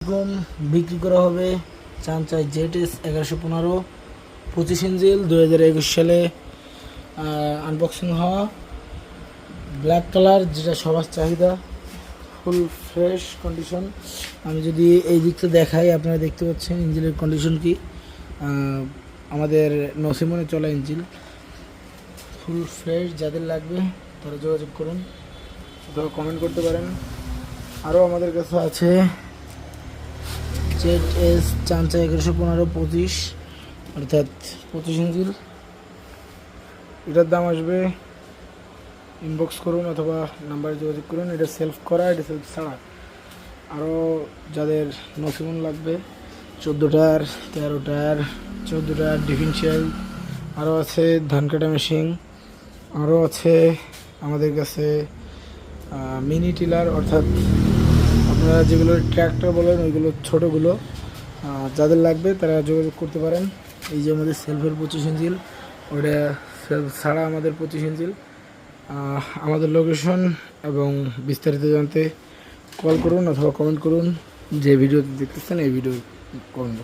আলাইকুম। বিক্রি করা হবে চাঞ্চাই জেটএস 1115 25 ইঞ্চিল 2021 সালে আনবক্সিং হওয়া ব্ল্যাক কালার, যেটা সবার চাহিদা, ফুল ফ্রেশ কন্ডিশন। আমি যদি এই দিকটা দেখাই, আপনারা দেখতে পাচ্ছেন ইঞ্জিনের কন্ডিশন কি। আমাদের নসিমনে চলা ইঞ্জিন, ফুল ফ্রেশ। যাদের লাগবে তারা যোগাযোগ করুন অথবা কমেন্ট করতে পারেন। আরও আমাদের কাছে আছে জেটএস চাঞ্চা 1115 25, অর্থাৎ 25 ইঞ্চিল। এটার দাম আসবে, ইনবক্স করুন অথবা নাম্বারে যোগাযোগ করুন। এটা সেলফ করা, এটা সেলফ ছাড়া। আরও যাদের নসিমন লাগবে 14 টায়ার, 13 টায়ার, 14 টায়ার ডিফারেন্সিয়াল, আরও আছে ধান কাটা মেশিন, আরও আছে আমাদের কাছে মিনি টিলার, অর্থাৎ আপনারা যেগুলো ট্র্যাক্টর বলেন ওইগুলো ছোটোগুলো। যাদের লাগবে তারা যোগাযোগ করতে পারেন। এই যে আমাদের সেলফের 25 ইঞ্চিল, ওটা সেলফ ছাড়া আমাদের 25 ইঞ্চিল। আমাদের লোকেশন এবং বিস্তারিত জানতে কল করুন অথবা কমেন্ট করুন। যে ভিডিও দেখতেছেন এই ভিডিও করুন।